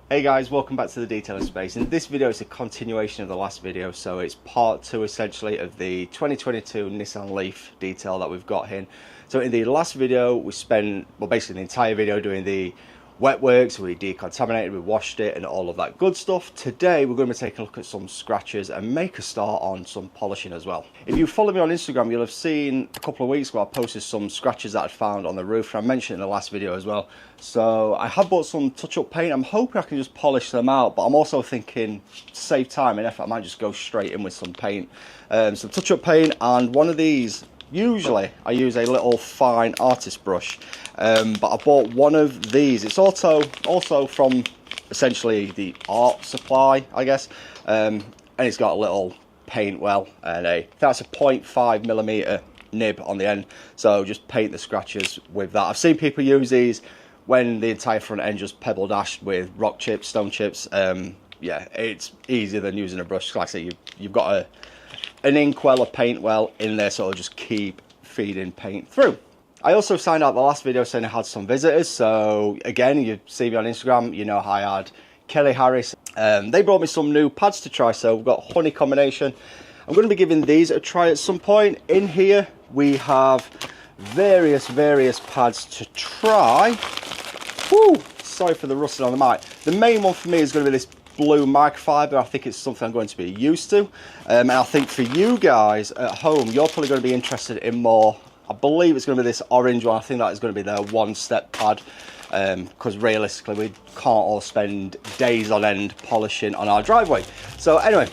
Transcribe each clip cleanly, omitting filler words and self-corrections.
Hey guys, welcome back to the Detailing Space. In this video, it's a continuation of the last video, so it's part 2 essentially of the 2022 Nissan Leaf detail that we've got here. So in the last video, we spent, well, basically the entire video doing the wet works. We decontaminated, we washed it and all of that good stuff. Today we're going to be taking a look at some scratches and make a start on some polishing as well. If you follow me on Instagram, you'll have seen a couple of weeks ago I posted some scratches that I'd found on the roof, and I mentioned it in the last video as well. So I have bought some touch-up paint. I'm hoping I can just polish them out, but I'm also thinking to save time and effort, I might just go straight in with some paint, some touch-up paint. And one of these, usually I use a little fine artist brush, but I bought one of these. It's also from essentially the art supply, I guess, and it's got a little paint well, and that's a 0.5mm nib on the end, so just paint the scratches with that. I've seen people use these when the entire front end just pebble dashed with rock chips, stone chips. Yeah, it's easier than using a brush. Like I say, you've got an ink well, a paint well in there, so it'll just keep feeding paint through. I also signed out the last video saying I had some visitors, so again, you see me on Instagram, you know I had Kelly Harris. They brought me some new pads to try, so we've got honey combination. I'm going to be giving these a try at some point. In here we have various pads to try. Whew, sorry for the rustling on the mic. The main one for me is going to be this blue microfiber. I think it's something I'm going to be used to, and I think for you guys at home, you're probably going to be interested in more. I believe it's going to be this orange one. I think that is going to be their one-step pad, because realistically we can't all spend days on end polishing on our driveway. So anyway,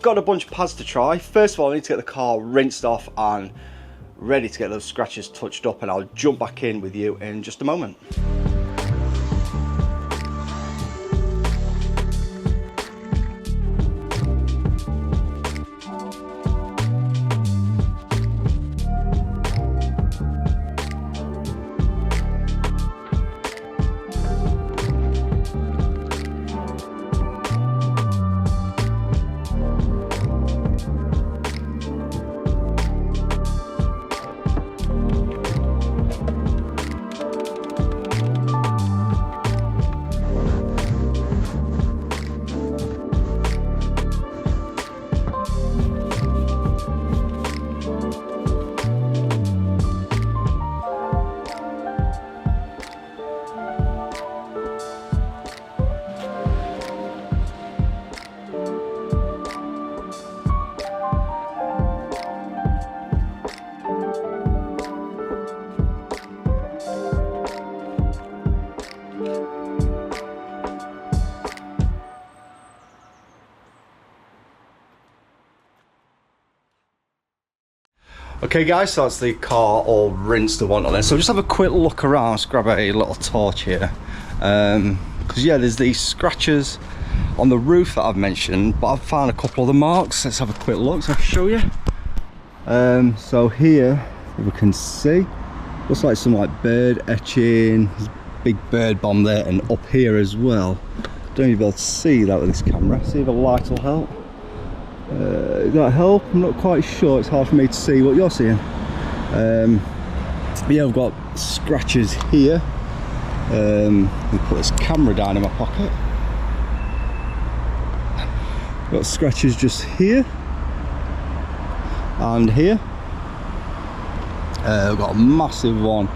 got a bunch of pads to try. First of all, I need to get the car rinsed off and ready to get those scratches touched up, and I'll jump back in with you in just a moment. Okay guys, so that's the car all rinsed and whatnot. So just have a quick look around. Let's grab a little torch here, because yeah, there's these scratches on the roof that I've mentioned, but I've found a couple of the marks. Let's have a quick look so I can show you. So here, if we can see, looks like some like bird etching. There's a big bird bomb there, and up here as well. Don't even be able to see that with this camera. See if a light will help. Does that help? I'm not quite sure. It's hard for me to see what you're seeing. But yeah, I've got scratches here. Let me put this camera down in my pocket. Got scratches just here and here. I've got a massive one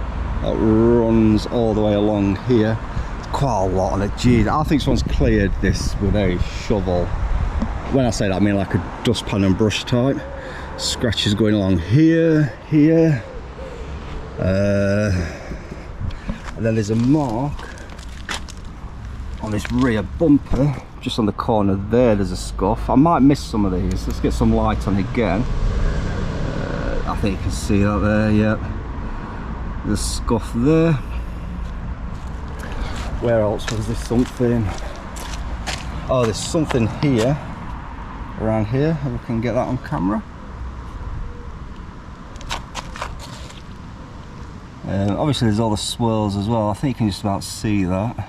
that runs all the way along here. It's quite a lot on it. Geez, I think someone's cleared this with a shovel. When I say that, I mean like a dustpan and brush type. Scratches going along here, here. And then there's a mark on this rear bumper, just on the corner there. There's a scuff. I might miss some of these. Let's get some light on again. I think you can see that there, yep. There's a scuff there. Where else was there something? Oh, there's something here. Around here, if we can get that on camera. Obviously there's all the swirls as well. I think you can just about see that.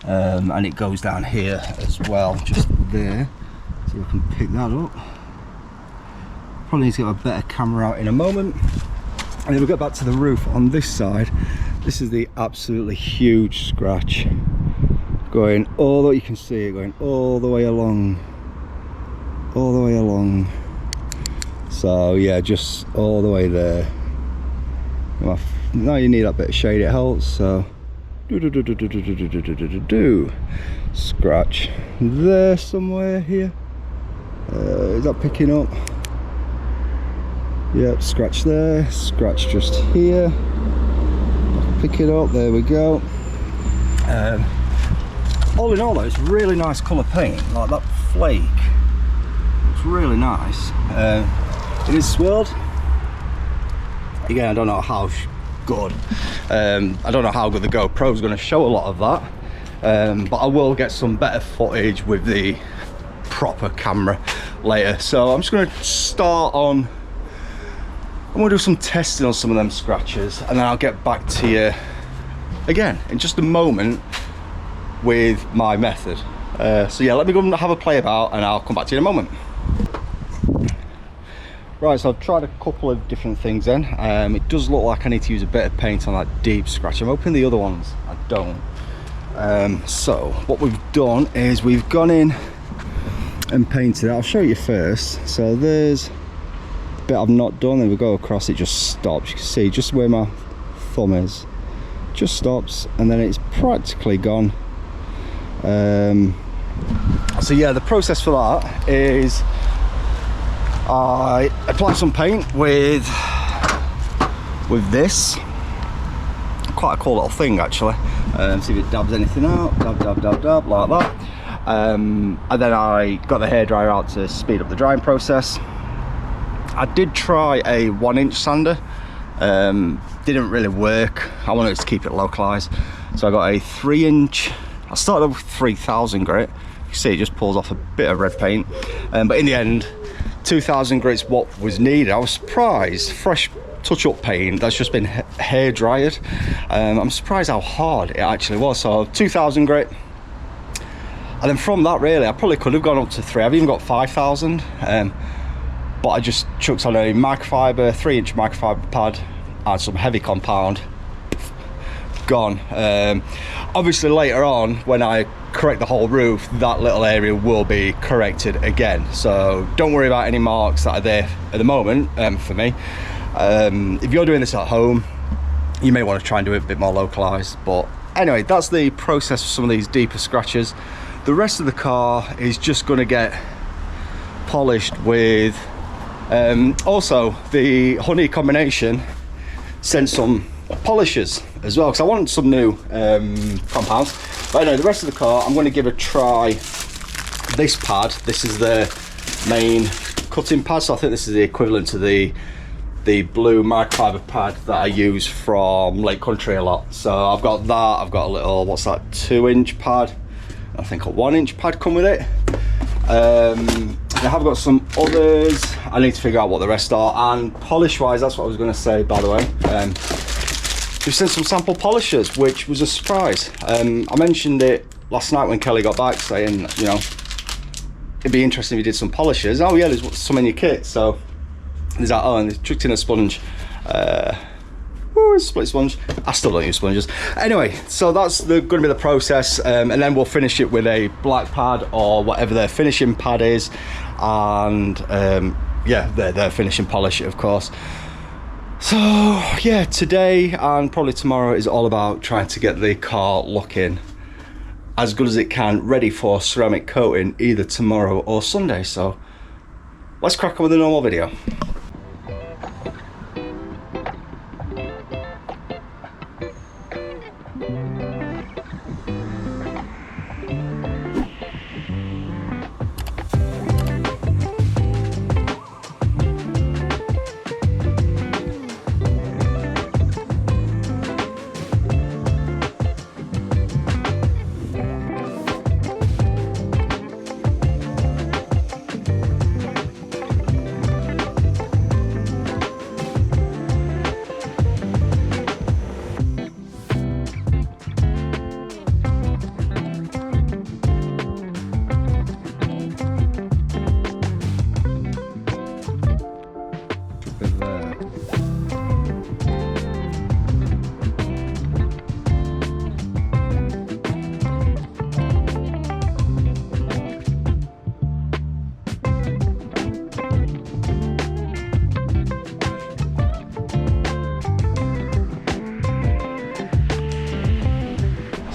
And it goes down here as well, just there. So we can pick that up. Probably need to get a better camera out in a moment. And then we go back to the roof on this side. This is the absolutely huge scratch. going all the way, you can see it going all the way along, so yeah, just all the way there. Now you need that bit of shade, it helps. So scratch there somewhere here. Is that picking up? Yep, scratch there, scratch just here, pick it up, there we go. All in all though, it's really nice colour paint, like that flake, it's really nice. It is swirled. Again, I don't know how good, I don't know how good the GoPro is going to show a lot of that, but I will get some better footage with the proper camera later. So I'm just going to start on, I'm going to do some testing on some of them scratches, and then I'll get back to you again in just a moment with my method. So yeah, let me go and have a play about, and I'll come back to you in a moment. Right, so I've tried a couple of different things then. It does look like I need to use a bit of paint on that deep scratch. I'm hoping the other ones I don't. So what we've done is we've gone in and painted it. I'll show you first. So there's a bit I've not done, then we go across, it just stops. You can see just where my thumb is, just stops, and then it's practically gone. So yeah, the process for that is I apply some paint with this, quite a cool little thing actually. See if it dabs anything out, dab like that. And then I got the hairdryer out to speed up the drying process. I did try a 1-inch sander, didn't really work. I wanted to keep it localized, so I got a 3-inch. I started off with 3000 grit. You can see it just pulls off a bit of red paint, but in the end 2000 grit's what was needed. I was surprised, fresh touch-up paint that's just been hair dried. I'm surprised how hard it actually was. So 2000 grit, and then from that really I probably could have gone up to 3. I've even got 5000, but I just chucked on a microfiber, 3-inch microfiber pad and some heavy compound. Gone. Obviously later on when I correct the whole roof, that little area will be corrected again, so don't worry about any marks that are there at the moment. For me, if you're doing this at home, you may want to try and do it a bit more localized, but anyway, that's the process for some of these deeper scratches. The rest of the car is just going to get polished with also the Honey combination sent some polishers as well, because I want some new compounds. But anyway, the rest of the car I'm going to give a try this pad. This is the main cutting pad, so I think this is the equivalent to the blue microfiber pad that I use from Lake Country a lot. So I've got that, I've got a little, what's that, 2-inch pad, I think a 1-inch pad come with it. I have got some others. I need to figure out what the rest are, and polish wise, that's what I was going to say, by the way. We sent some sample polishers, which was a surprise. I mentioned it last night when Kelly got back, saying, you know, it'd be interesting if you did some polishers. Oh yeah, there's some in your kit. So there's that. Oh, and they chucked in a sponge. Split sponge. I still don't use sponges. Anyway, so that's going to be the process, and then we'll finish it with a black pad or whatever their finishing pad is, and yeah, their finishing polish, of course. So yeah, today and probably tomorrow is all about trying to get the car looking as good as it can, ready for ceramic coating either tomorrow or Sunday. So let's crack on with the normal video.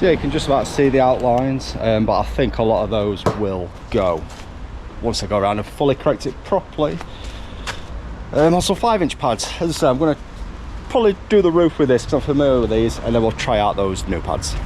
So yeah, you can just about see the outlines, but I think a lot of those will go once I go around and fully correct it properly. Also 5-inch pads. As I said, I'm going to probably do the roof with this because I'm familiar with these, and then we'll try out those new pads.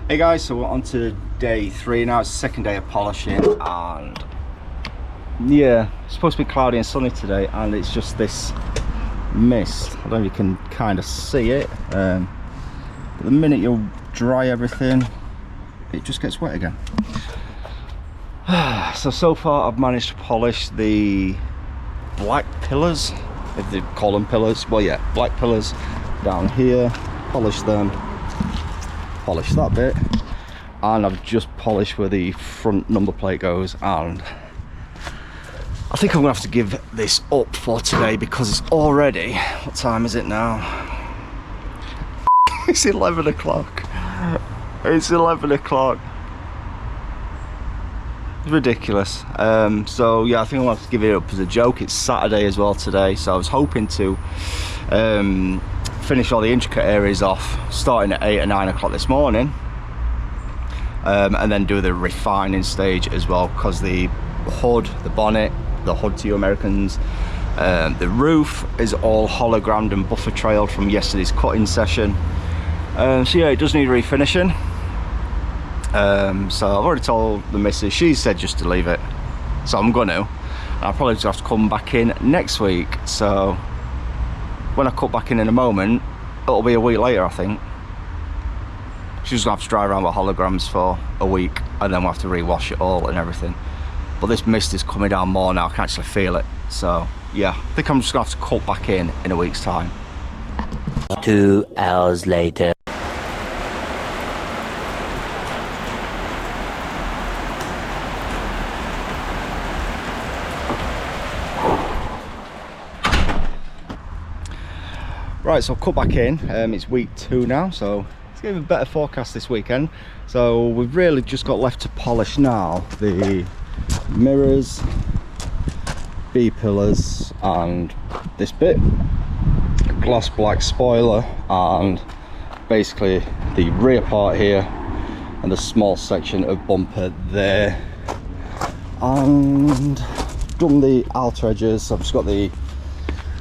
Hey guys, so we're on to day 3 now. It's the second day of polishing, and yeah, it's supposed to be cloudy and sunny today, and it's just this mist. I don't know if you can kind of see it, but the minute you dry everything, it just gets wet again. So far I've managed to polish the black pillars, if they call them pillars. Well, yeah, black pillars down here. Polish them. Polish that bit, and I've just polished where the front number plate goes, and I think I'm gonna have to give this up for today because it's already, what time is it now? It's 11 o'clock. It's 11 o'clock. It's ridiculous. So yeah, I think I'm gonna have to give it up as a joke. It's Saturday as well today, so I was hoping to finish all the intricate areas off starting at 8 or 9 o'clock this morning, and then do the refining stage as well, because the hood, the bonnet, the hood to you Americans, the roof is all hologrammed and buffer trailed from yesterday's cutting session. So yeah, it does need refinishing. So I've already told the missus, she said just to leave it, so I'm gonna. I'll probably just have to come back in next week, so when I cut back in a moment, it'll be a week later, I think. She's gonna have to drive around with holograms for a week, and then we'll have to rewash it all and everything. But this mist is coming down more now, I can actually feel it. So yeah, I think I'm just gonna have to cut back in a week's time. 2 hours later. Right, so I've cut back in. It's week 2 now, so it's giving a better forecast this weekend. So we've really just got left to polish now the mirrors, B-pillars, and this bit, gloss black spoiler, and basically the rear part here, and the small section of bumper there. And done the outer edges, so I've just got the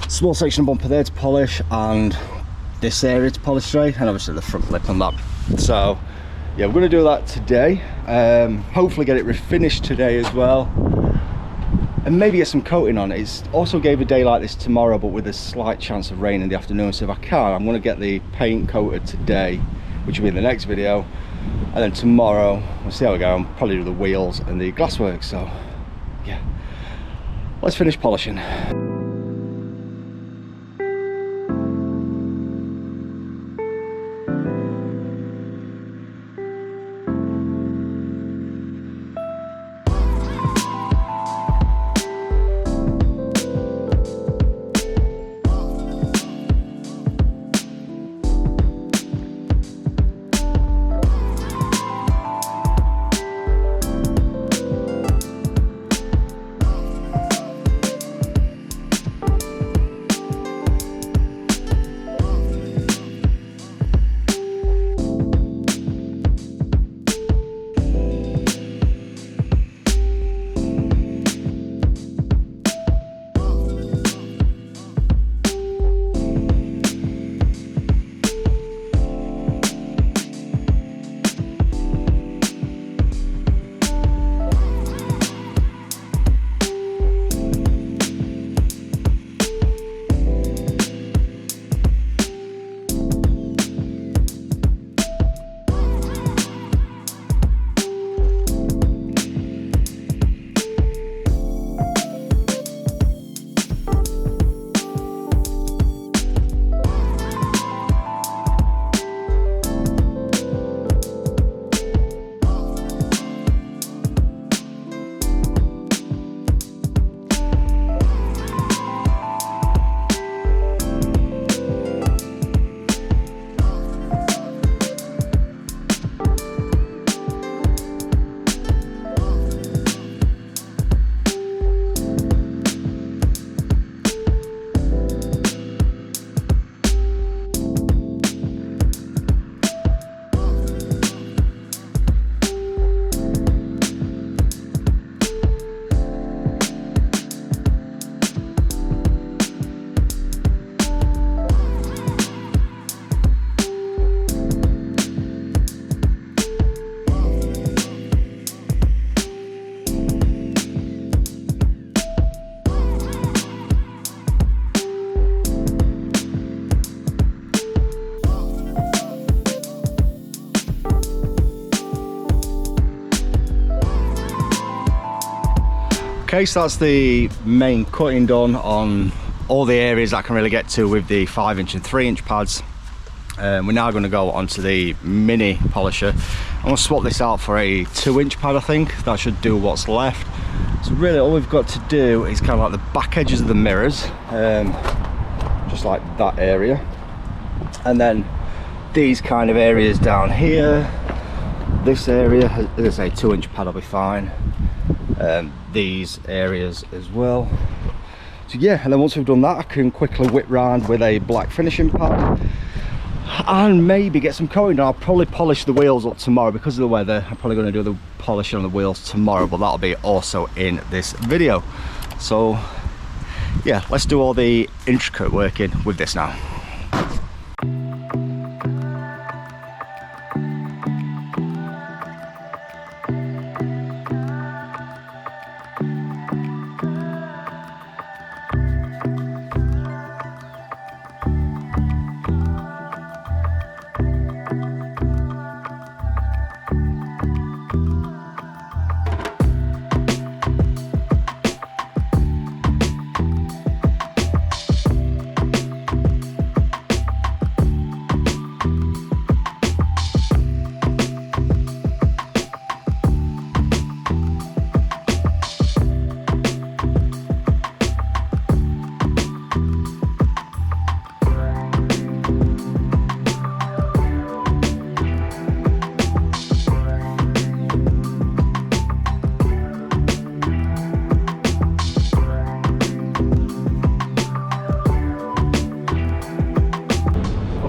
small section of bumper there to polish, and this area to polish today, and obviously the front lip and that. So yeah, we're going to do that today. Hopefully get it refinished today as well, and maybe get some coating on it. It's also gave a day like this tomorrow, but with a slight chance of rain in the afternoon. So if I can, I'm going to get the paint coated today, which will be in the next video, and then tomorrow we'll see how we go. I'll probably do the wheels and the glasswork. So yeah, let's finish polishing. Okay, so that's the main cutting done on all the areas that I can really get to with the 5-inch and 3-inch pads. We're now going to go onto the mini polisher. I'm going to swap this out for a 2-inch pad. I think that should do what's left. So really all we've got to do is kind of like the back edges of the mirrors, just like that area, and then these kind of areas down here. This area, as I say, 2-inch pad will be fine. These areas as well. So yeah, and then once we've done that, I can quickly whip round with a black finishing pad and maybe get some coating. I'll probably polish the wheels up tomorrow because of the weather. I'm probably going to do the polishing on the wheels tomorrow, but that'll be also in this video. So yeah, let's do all the intricate working with this now.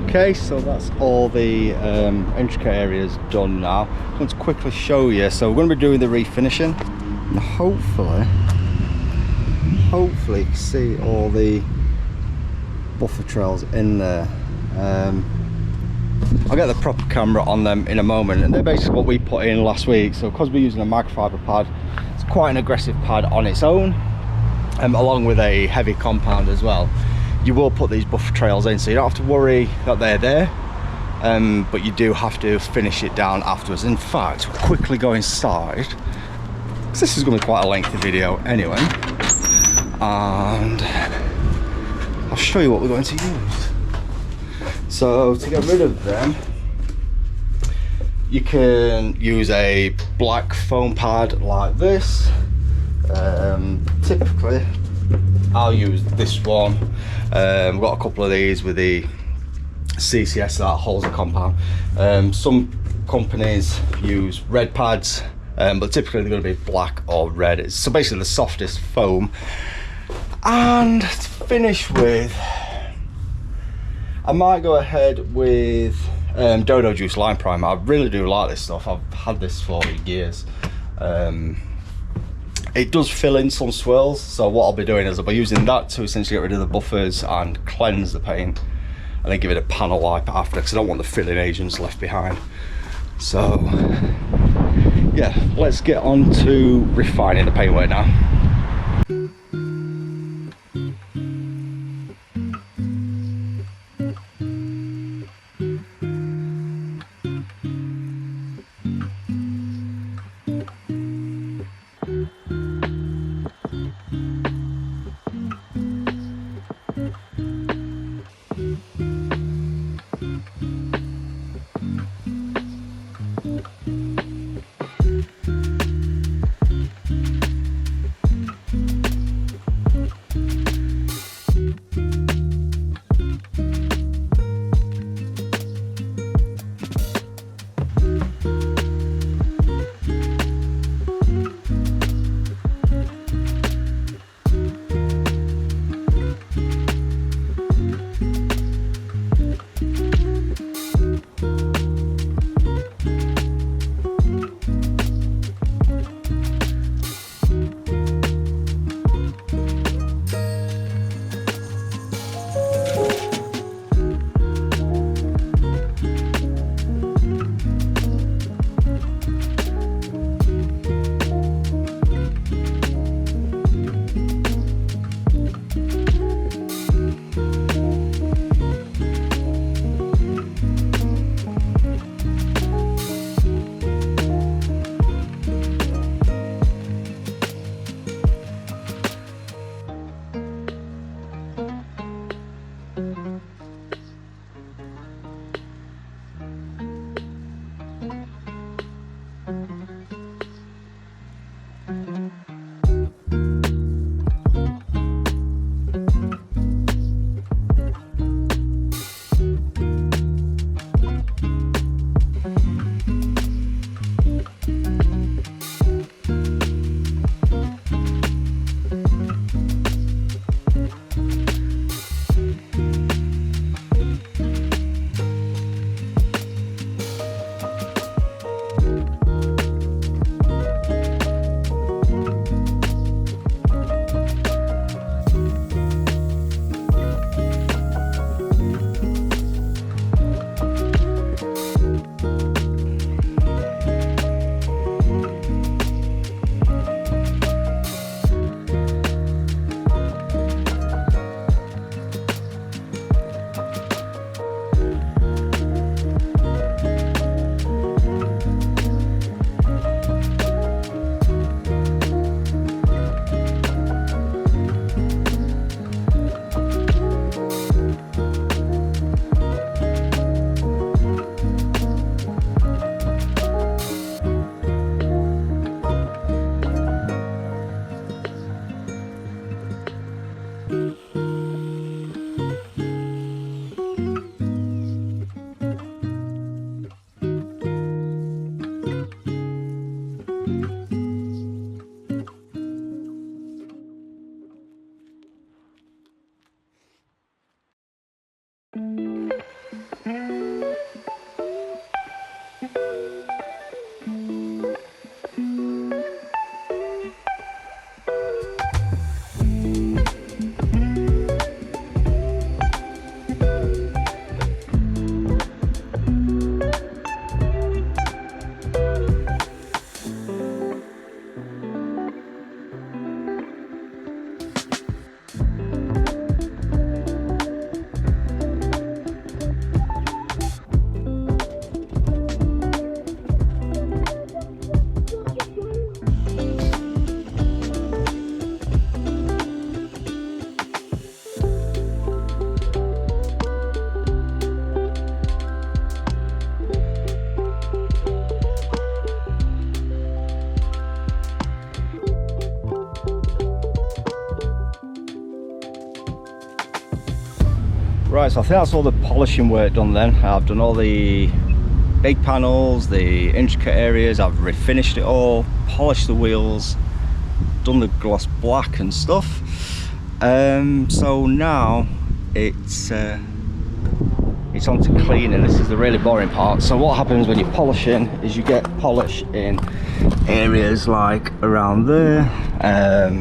Okay, so that's all the intricate areas done now. I want to quickly show you. So we're going to be doing the refinishing, and hopefully you can see all the buffer trails in there. I'll get the proper camera on them in a moment, and they're basically what we put in last week. So because we're using a microfiber pad, it's quite an aggressive pad on its own, along with a heavy compound as well. You will put these buffer trails in, so you don't have to worry that they're there, but you do have to finish it down afterwards. In fact, we'll quickly go inside, because this is going to be quite a lengthy video anyway, and I'll show you what we're going to use. So to get rid of them, you can use a black foam pad like this. Typically I'll use this one. We've got a couple of these with the CCS that holds the compound. Some companies use red pads, but typically they're going to be black or red. So basically the softest foam. And to finish with, I might go ahead with Dodo Juice Lime Primer. I really do like this stuff. I've had this for years. It does fill in some swirls, so what I'll be doing is I'll be using that to essentially get rid of the buffers and cleanse the paint, and then give it a panel wipe after, because I don't want the filling agents left behind. So yeah, let's get on to refining the paintwork now. Right, so I think that's all the polishing work done then. I've done all the big panels, the intricate areas, I've refinished it all, polished the wheels, done the gloss black and stuff. So now it's on to cleaning. This is the really boring part. So what happens when you're polishing is you get polish in areas like around there, a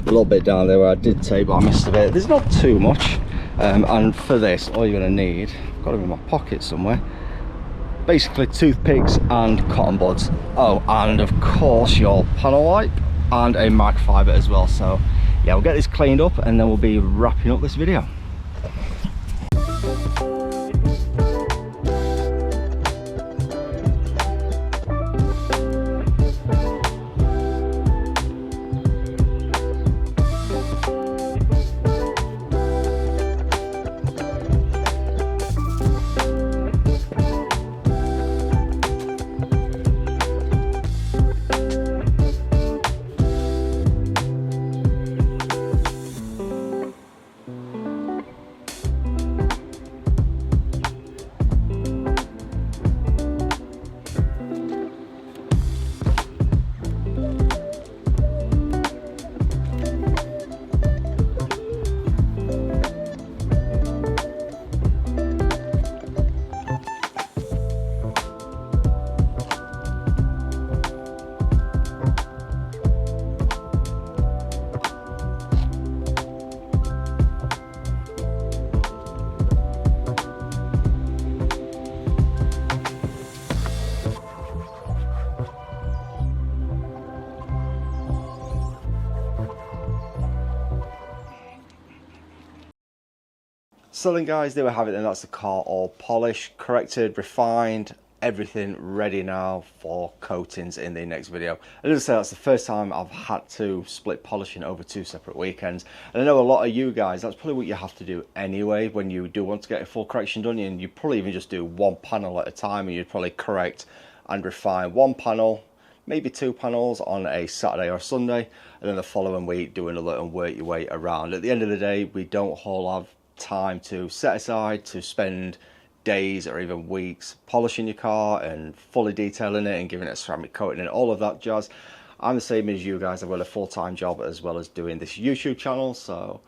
little bit down there where I did tape but I missed a bit. There's not too much, and for this all you're going to need, got them in my pocket somewhere, basically toothpicks and cotton buds. Oh, and of course your panel wipe and a microfiber as well. So yeah, we'll get this cleaned up and then we'll be wrapping up this video. So then guys, there we have it then. That's the car all polished, corrected, refined, everything ready now for coatings in the next video. And as I say, that's the first time I've had to split polishing over 2 separate weekends. And I know a lot of you guys, that's probably what you have to do anyway when you do want to get a full correction done. And you probably even just do one panel at a time, and you'd probably correct and refine one panel, maybe 2 panels on a Saturday or Sunday, and then the following week do another and work your way around. At the end of the day, we don't all have time to set aside to spend days or even weeks polishing your car and fully detailing it and giving it a ceramic coating and all of that jazz. I'm the same as you guys. I've got a full-time job as well as doing this YouTube channel, so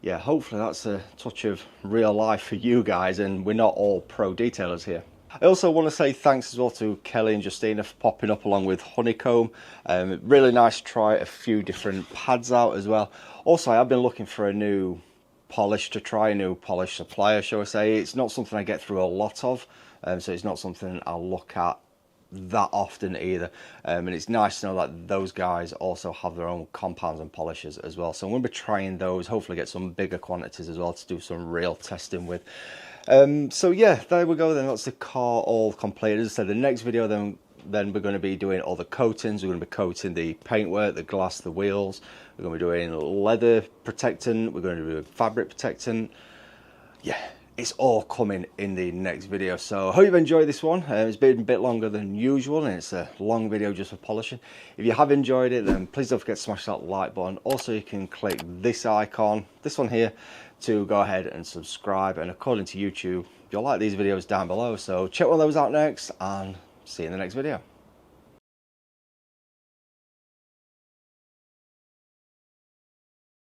yeah, hopefully that's a touch of real life for you guys, and we're not all pro detailers here. I also want to say thanks as well to Kelly and Justina for popping up along with Honeycomb. Really nice to try a few different pads out as well. Also, I have been looking for a new polish to try, a new polish supplier, shall I say. It's not something I get through a lot of, so it's not something I'll look at that often either, and it's nice to know that those guys also have their own compounds and polishes as well. So I'm going to be trying those, hopefully get some bigger quantities as well to do some real testing with. So yeah, there we go then. That's the car all completed. As I said, the next video then we're going to be doing all the coatings. We're going to be coating the paintwork, the glass, the wheels. We're going to be doing leather protectant. We're going to do fabric protectant. Yeah, it's all coming in the next video. So I hope you've enjoyed this one. It's been a bit longer than usual, and it's a long video just for polishing. If you have enjoyed it, then please don't forget to smash that like button. Also, you can click this icon, this one here, to go ahead and subscribe. And according to YouTube, you'll like these videos down below. So check one of those out next, and see you in the next video.